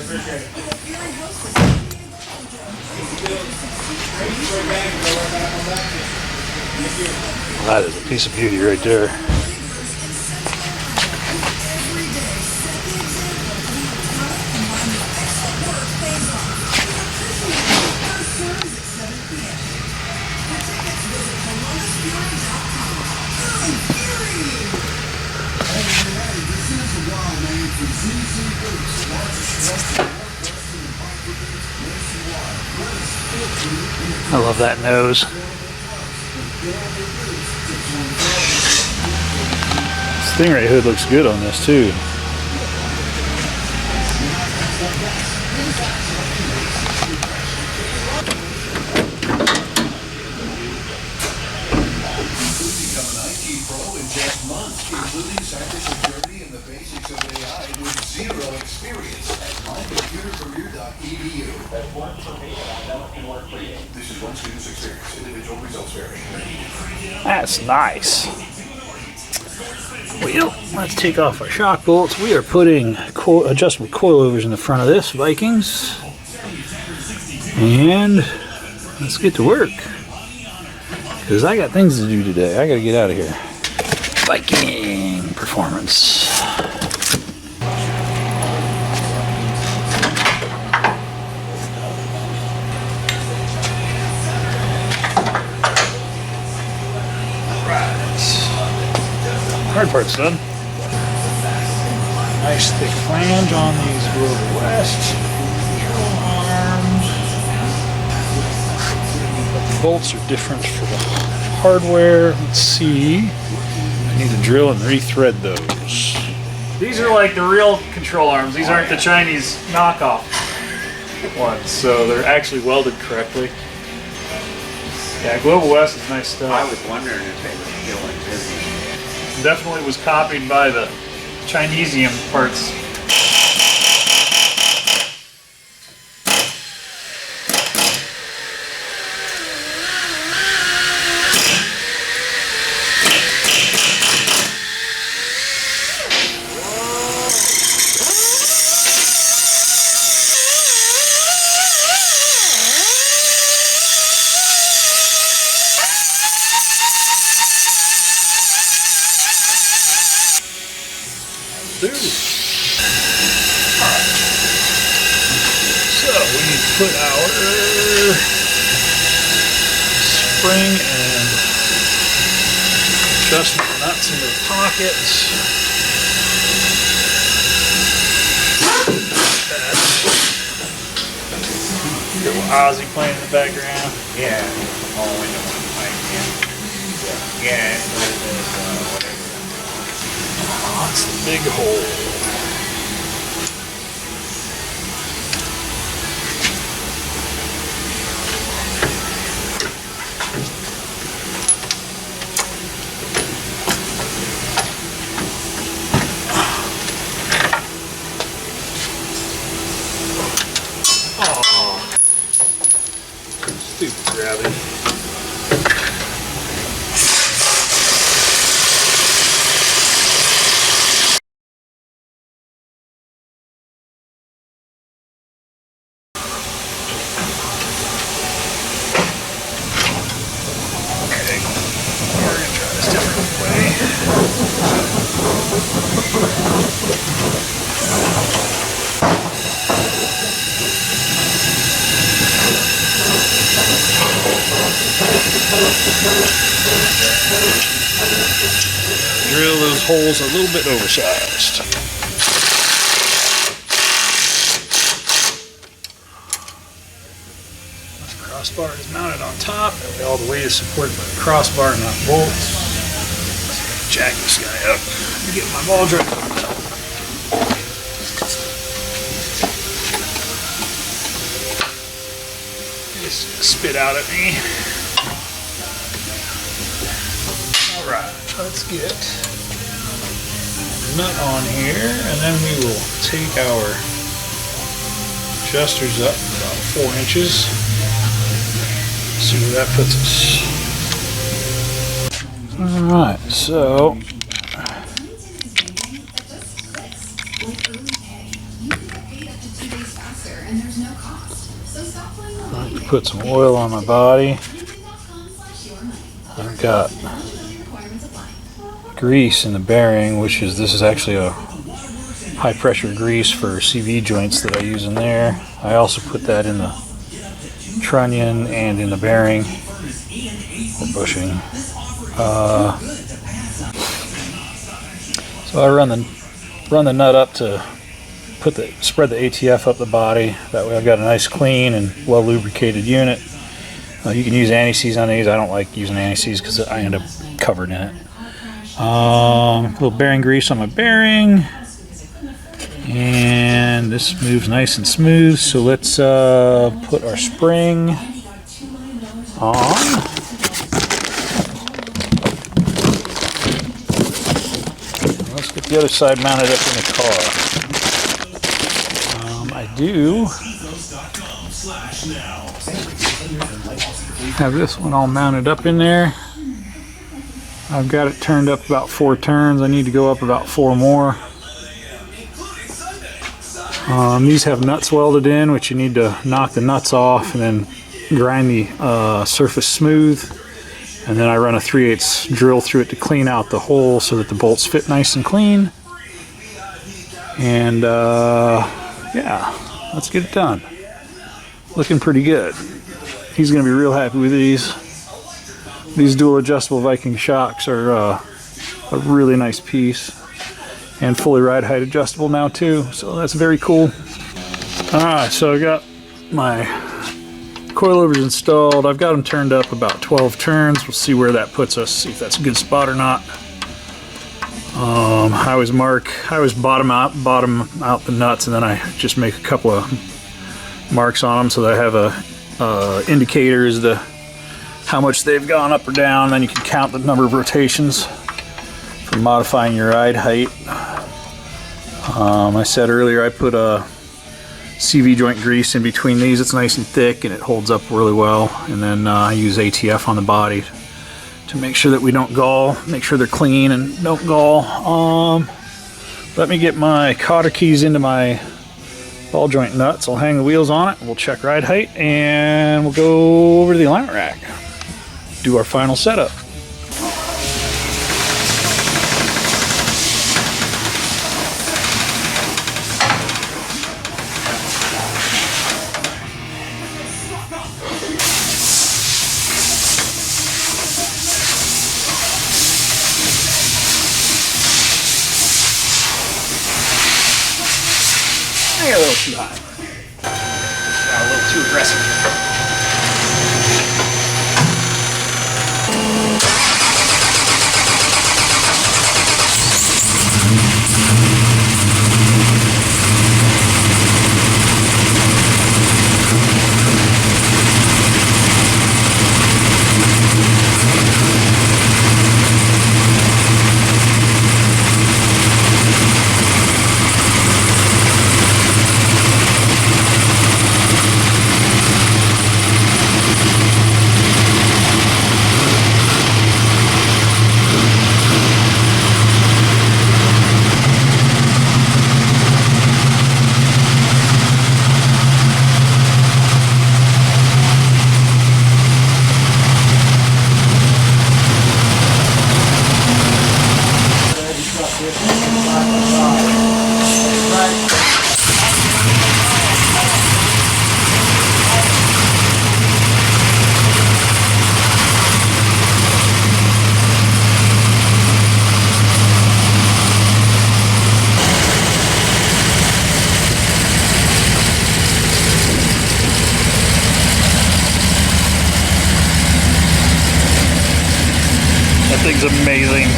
That is a piece of beauty right there. I love that nose. Stingray hood looks good on this too. Including cybersecurity and the basics of AI with zero experience at mycomputercareer.edu. That worked for me, and I know it can work for you. This is one student's experience. Individual results vary. That's nice. Well, let's take off our shock bolts. We are putting adjustable coilovers in the front of this Vikings. And let's get to work. Because I got things to do today. I got to get out of here. Viking performance. Hard part's done. Nice thick flange on these Global West control arms. But the bolts are different for the hardware. Let's see. I need to drill and rethread those. These are like the real control arms. These aren't the Chinese knockoff ones, so they're actually welded correctly. Yeah, Global West is nice stuff. I was wondering if they were still in business. Definitely was copied by the Chinesium parts. Alright. So we need to put our spring and adjustment nuts into the pockets. Little Ozzy playing in the background. Yeah, all into one pipe. Yeah, it's whatever. That's the big hole. Oh, stupid gravity. Drill those holes a little bit oversized. This crossbar is mounted on top. All the weight is supported by the crossbar, not bolts. Let's jack this guy up and get my ball drive hooked up. Just spit out at me. Alright, let's get a nut on here, and then we will take our adjusters up about 4 inches. See where that puts us. Alright, so and there's no cost. So stop playing the waiting game. Put some oil on my body. Viking.com/yourmoney. I've got Eligibility requirements apply. grease in the bearing, this is actually a high pressure grease for CV joints that I use in there. I also put that in the trunnion and in the bearing or bushing. So I run the nut up to spread the ATF up the body. That way I've got a nice clean and well lubricated unit. You can use anti-seize on these. I don't like using anti-seize because I end up covered in it. A little bearing grease on my bearing, and this moves nice and smooth. So let's put our spring on. Let's get the other side mounted up in the car. I do have this one all mounted up in there. I've got it turned up about 4 turns. I need to go up about 4 more. These have nuts welded in, which you need to knock the nuts off and then grind the surface smooth. And then I run a 3/8 drill through it to clean out the hole so that the bolts fit nice and clean. And yeah, let's get it done. Looking pretty good. He's going to be real happy with these. These dual adjustable Viking shocks are a really nice piece, and fully ride height adjustable now too, so that's very cool. Alright, so I got my coilovers installed. I've got them turned up about 12 turns. We'll see where that puts us, see if that's a good spot or not. I always bottom out the nuts, and then I just make a couple of marks on them so that I have a indicator as to how much they've gone up or down. Then you can count the number of rotations for modifying your ride height. I said earlier I put a CV joint grease in between these. It's nice and thick and it holds up really well. And then I use ATF on the body to make sure that we don't gall, make sure they're clean and don't gall. Let me get my cotter keys into my ball joint nuts. I'll hang the wheels on it. We'll check ride height and we'll go over to the alignment rack. Do our final setup. I got a little too high. Got a little too aggressive. That thing's amazing.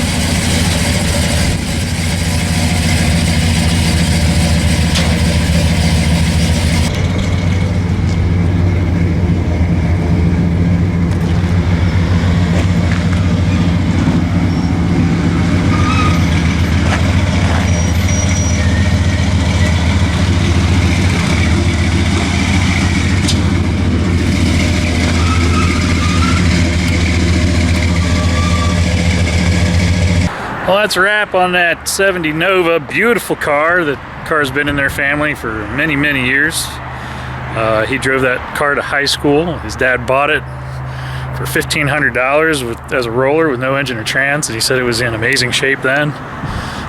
Well, that's a wrap on that 70 Nova. Beautiful car. The car's been in their family for many, many years. He drove that car to high school. His dad bought it for $1,500 as a roller with no engine or trans, and he said it was in amazing shape then.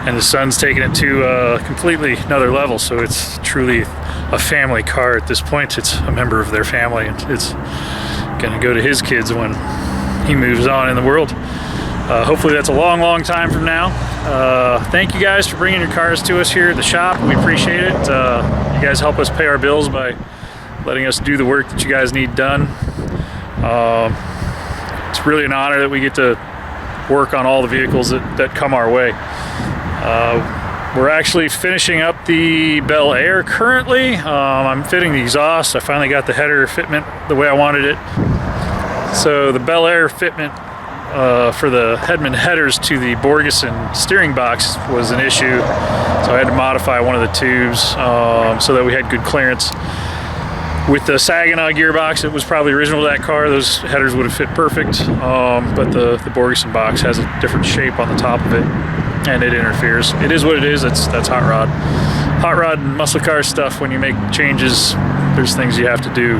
And his son's taking it to completely another level, so it's truly a family car at this point. It's a member of their family, and it's going to go to his kids when he moves on in the world. Hopefully that's a long, long time from now. Thank you guys for bringing your cars to us here at the shop. We appreciate it. You guys help us pay our bills by letting us do the work that you guys need done. It's really an honor that we get to work on all the vehicles that come our way. We're actually finishing up the Bel Air currently. I'm fitting the exhaust. I finally got the header fitment the way I wanted it. So the Bel Air fitment for the Hedman headers to the Borgeson steering box was an issue. So I had to modify one of the tubes so that we had good clearance. With the Saginaw gearbox, it was probably original to that car. Those headers would have fit perfect, but the Borgeson box has a different shape on the top of it, and it interferes. It is what it is. That's hot rod. Hot rod and muscle car stuff. When you make changes, there's things you have to do.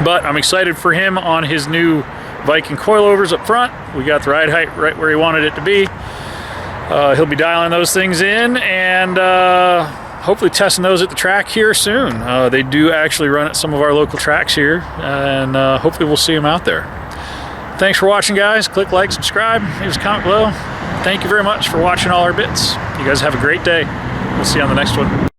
But I'm excited for him on his new Viking coilovers up front. We got the ride height right where he wanted it to be. He'll be dialing those things in and hopefully testing those at the track here soon. They do actually run at some of our local tracks here, and hopefully we'll see them out there. Thanks for watching, guys. Click like, subscribe, leave us a comment below. Thank you very much for watching all our bits. You guys have a great day. We'll see you on the next one.